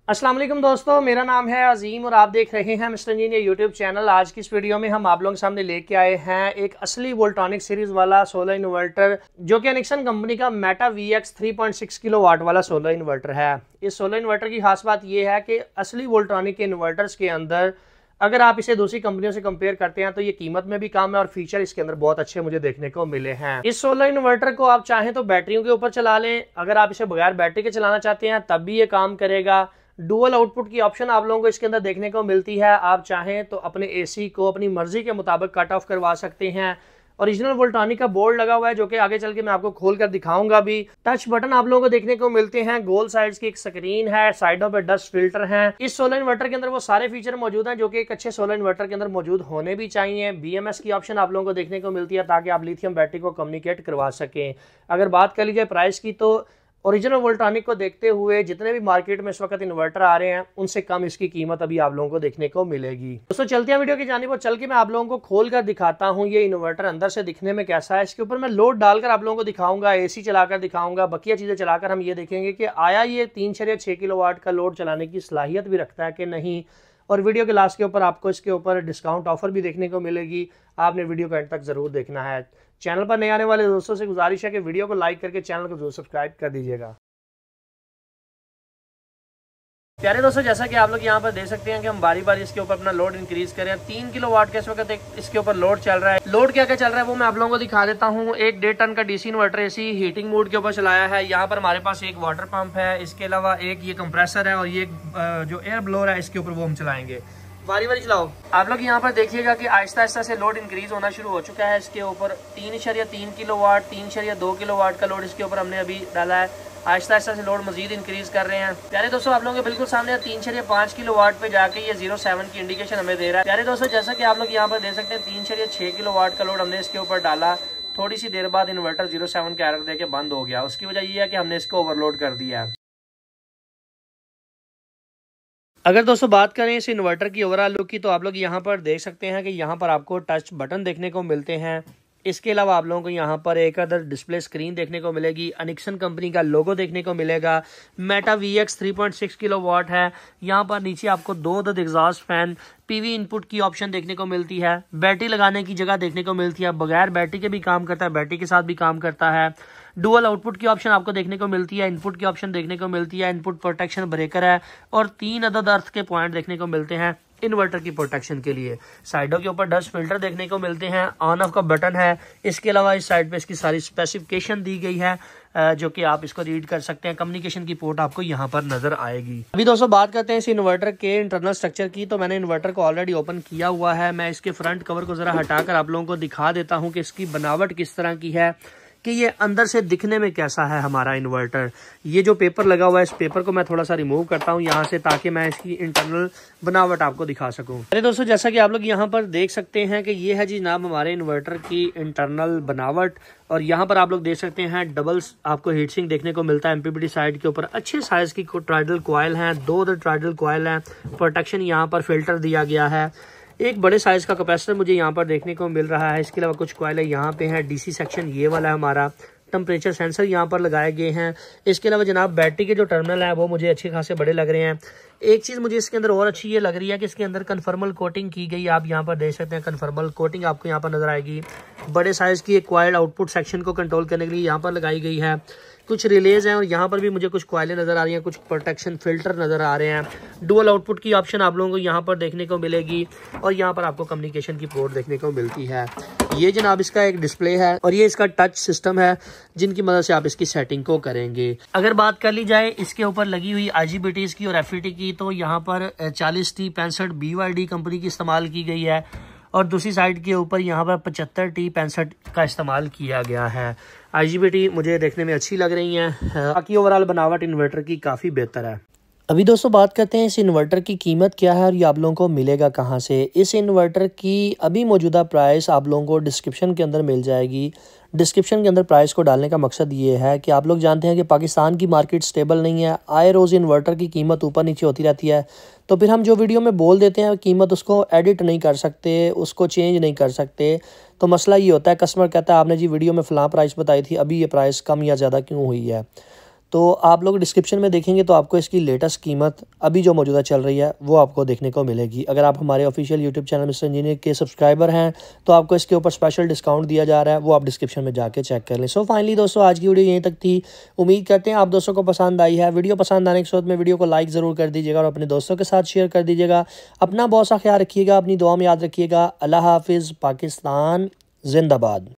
अस्सलाम वालेकुम दोस्तों, मेरा नाम है अजीम और आप देख रहे हैं मिस्टर इंजीनियर यूट्यूब चैनल। आज की इस वीडियो में हम आप लोगों के सामने लेके आए हैं एक असली वोल्ट्रॉनिक सीरीज वाला सोलर इन्वर्टर जो कि एनिक्सन कंपनी का मेटा VX 3.6 किलोवाट वाला सोलर इन्वर्टर है। इस सोलर इन्वर्टर की खास बात यह है कि असली वोल्ट्रॉनिक के इन्वर्टर्स के अंदर अगर आप इसे दूसरी कंपनियों से कंपेयर करते हैं तो ये कीमत में भी कम है और फीचर इसके अंदर बहुत अच्छे मुझे देखने को मिले हैं। इस सोलर इन्वर्टर को आप चाहें तो बैटरियों के ऊपर चला लें, अगर आप इसे बगैर बैटरी के चलाना चाहते हैं तब भी ये काम करेगा। डुअल आउटपुट की ऑप्शन आप लोगों को इसके अंदर देखने को मिलती है। आप चाहें तो अपने एसी को अपनी मर्जी के मुताबिक कट ऑफ करवा सकते हैं। ओरिजिनल वोल्ट्रॉनिक का बोर्ड लगा हुआ है जो कि आगे चल के मैं आपको खोल कर दिखाऊंगा भी। टच बटन आप लोगों को देखने को मिलते हैं, गोल साइड्स की एक स्क्रीन है, साइडों पे डस्ट फिल्टर हैं। इस सोलर इन्वर्टर के अंदर वो सारे फीचर मौजूद हैं जो कि एक अच्छे सोलर इन्वर्टर के अंदर मौजूद होने भी चाहिए। BMS की ऑप्शन आप लोगों को देखने को मिलती है ताकि आप लिथियम बैटरी को कम्युनिकेट करवा सकें। अगर बात कर लीजिए प्राइस की तो ओरिजिनल वोल्ट्रॉनिक को देखते हुए जितने भी मार्केट में इस वक्त इन्वर्टर आ रहे हैं उनसे कम इसकी कीमत अभी आप लोगों को देखने को मिलेगी। दोस्तों चलते हैं वीडियो की जानिब और चल के मैं आप लोगों को खोल कर दिखाता हूं ये इन्वर्टर अंदर से दिखने में कैसा है। इसके ऊपर मैं लोड डालकर आप लोगों को दिखाऊंगा, AC चलाकर दिखाऊंगा, बकिया चीजें चलाकर हम ये देखेंगे कि आया ये 3.6 किलोवाट का लोड चलाने की सलाहियत भी रखता है कि नहीं। और वीडियो के लास्ट के ऊपर आपको इसके ऊपर डिस्काउंट ऑफर भी देखने को मिलेगी। आपने वीडियो को एंड तक जरूर देखना है। चैनल पर नए आने वाले दोस्तों से गुजारिश है कि वीडियो को लाइक करके चैनल को जरूर सब्सक्राइब कर दीजिएगा। प्यारे दोस्तों, जैसा कि आप लोग यहाँ पर देख सकते हैं कि हम बारी बारी इसके ऊपर अपना लोड इंक्रीज करें। 3 किलोवाट का इस वक्त इसके ऊपर लोड चल रहा है। लोड क्या क्या चल रहा है वो मैं आप लोगों को दिखा देता हूँ। एक 1.5 टन का DC inverter AC heating mode के ऊपर चलाया है। यहाँ पर हमारे पास एक वाटर पंप है, इसके अलावा एक ये कंप्रेसर है और ये जो एयर ब्लोअर है इसके ऊपर वो हम चलाएंगे। बारी बारी चलाओ। आप लोग यहाँ पर देखिएगा कि आहिस्ता आहिस्ता से लोड इंक्रीज होना शुरू हो चुका है। इसके ऊपर 3.3 किलोवाट 3.2 किलोवाट का लोड इसके ऊपर हमने अभी डाला है। आहिस्ता आहिस्ता से लोड मजीद इंक्रीज कर रहे हैं। प्यारे दोस्तों, आप लोगों के बिल्कुल सामने 3.5 किलोवाट पे जाके ये 0.7 की इंडिकेशन हमें दे रहा है। प्यारे दोस्तों, जैसा कि आप लोग यहाँ पर देख सकते हैं 3.6 किलोवाट का लोड हमने इसके ऊपर डाला। थोड़ी सी देर बाद इन्वर्टर 0.7 का एरर देके बंद हो गया। उसकी वजह यह है कि हमने इसको ओवरलोड कर दिया है। अगर दोस्तों बात करें इस इन्वर्टर की ओवरऑल लुक की तो आप लोग यहाँ पर देख सकते हैं कि यहाँ पर आपको टच बटन देखने को मिलते हैं। इसके अलावा आप लोगों को यहाँ पर एक अदर डिस्प्ले स्क्रीन देखने को मिलेगी। एनिक्सन कंपनी का लोगो देखने को मिलेगा। मेटा VX 3.6 किलोवाट है। यहाँ पर नीचे आपको 2 अदद एग्जॉस्ट फैन, PV इनपुट की ऑप्शन देखने को मिलती है। बैटरी लगाने की जगह देखने को मिलती है। बगैर बैटरी के भी काम करता है, बैटरी के साथ भी काम करता है। डुअल आउटपुट की ऑप्शन आपको देखने को मिलती है। इनपुट की ऑप्शन देखने को मिलती है। इनपुट प्रोटेक्शन ब्रेकर है और 3 अदद अर्थ के पॉइंट देखने को मिलते हैं इन्वर्टर की प्रोटेक्शन के लिए। साइडों के ऊपर डस्ट फिल्टर देखने को मिलते हैं। ऑन ऑफ का बटन है। इसके अलावा इस साइड पे इसकी सारी स्पेसिफिकेशन दी गई है जो कि आप इसको रीड कर सकते हैं। कम्युनिकेशन की पोर्ट आपको यहाँ पर नजर आएगी। अभी दोस्तों बात करते हैं इस इन्वर्टर के इंटरनल स्ट्रक्चर की। तो मैंने इन्वर्टर को ऑलरेडी ओपन किया हुआ है। मैं इसके फ्रंट कवर को जरा हटाकर आप लोगों को दिखा देता हूँ कि इसकी बनावट किस तरह की है, कि ये अंदर से दिखने में कैसा है हमारा इन्वर्टर। ये जो पेपर लगा हुआ है इस पेपर को मैं थोड़ा सा रिमूव करता हूँ यहाँ से ताकि मैं इसकी इंटरनल बनावट आपको दिखा सकूँ। अरे दोस्तों, जैसा कि आप लोग यहाँ पर देख सकते हैं कि ये है जी जनाब हमारे इन्वर्टर की इंटरनल बनावट। और यहाँ पर आप लोग देख सकते हैं डबल आपको हीट सिंक देखने को मिलता है। MPPT साइड के ऊपर अच्छे साइज की ट्राइडल कॉइल हैं, 2 अदर ट्राइडल कॉइल हैं। प्रोटेक्शन यहाँ पर फिल्टर दिया गया है। एक बड़े साइज का कैपेसिटर मुझे यहाँ पर देखने को मिल रहा है। इसके अलावा कुछ कॉइल यहाँ पे है। DC सेक्शन ये वाला है हमारा। टेम्परेचर सेंसर यहाँ पर लगाए गए हैं। इसके अलावा जनाब बैटरी के जो टर्मिनल है वो मुझे अच्छे खासे बड़े लग रहे हैं। एक चीज़ मुझे इसके अंदर और अच्छी ये लग रही है कि इसके अंदर कन्फर्मल कोटिंग की गई। आप यहाँ पर देख सकते हैं कन्फर्मल कोटिंग आपको यहाँ पर नजर आएगी। बड़े साइज की एक कॉइल आउटपुट सेक्शन को कंट्रोल करने के लिए यहाँ पर लगाई गई है। कुछ रिलेज हैं और यहाँ पर भी मुझे कुछ कॉइलें नजर आ रही हैं, कुछ प्रोटेक्शन फिल्टर नजर आ रहे हैं। डुअल आउटपुट की ऑप्शन आप लोगों को यहाँ पर देखने को मिलेगी और यहाँ पर आपको कम्युनिकेशन की पोर्ट देखने को मिलती है। ये जनाब इसका एक डिस्प्ले है और ये इसका टच सिस्टम है जिनकी मदद से आप इसकी सेटिंग को करेंगे। अगर बात कर ली जाए इसके ऊपर लगी हुई IGBTs की और FET की तो यहाँ पर 40T65 BYD कंपनी की इस्तेमाल की गई है और दूसरी साइड के ऊपर यहाँ पर 75T65 का इस्तेमाल किया गया है। IGBT मुझे देखने में अच्छी लग रही है। बाकी ओवरऑल बनावट इन्वर्टर की काफ़ी बेहतर है। अभी दोस्तों बात करते हैं इस इन्वर्टर की कीमत क्या है और ये आप लोगों को मिलेगा कहाँ से। इस इन्वर्टर की अभी मौजूदा प्राइस आप लोगों को डिस्क्रिप्शन के अंदर मिल जाएगी। डिस्क्रिप्शन के अंदर प्राइस को डालने का मकसद ये है कि आप लोग जानते हैं कि पाकिस्तान की मार्केट स्टेबल नहीं है। आए रोज़ इन्वर्टर की कीमत ऊपर नीचे होती रहती है। तो फिर हम जो वीडियो में बोल देते हैं कीमत उसको एडिट नहीं कर सकते, उसको चेंज नहीं कर सकते। तो मसला ये होता है, कस्टमर कहता है आपने जी वीडियो में फ़लाँ प्राइस बताई थी, अभी ये प्राइस कम या ज़्यादा क्यों हुई है। तो आप लोग डिस्क्रिप्शन में देखेंगे तो आपको इसकी लेटेस्ट कीमत अभी जो मौजूदा चल रही है वो आपको देखने को मिलेगी। अगर आप हमारे official YouTube channel mister engineer के सब्सक्राइबर हैं तो आपको इसके ऊपर स्पेशल डिस्काउंट दिया जा रहा है, वो आप डिस्क्रिप्शन में जाके चेक कर लें। सो फाइनली दोस्तों आज की वीडियो यहीं तक थी। उम्मीद करते हैं आप दोस्तों को पसंद आई है। वीडियो पसंद आने के साथ में वीडियो को लाइक ज़रूर कर दीजिएगा और अपने दोस्तों के साथ शेयर कर दीजिएगा। अपना बहुत सा ख्याल रखिएगा, अपनी दुआ में याद रखिएगा। अल्लाह हाफिज़। पाकिस्तान जिंदाबाद।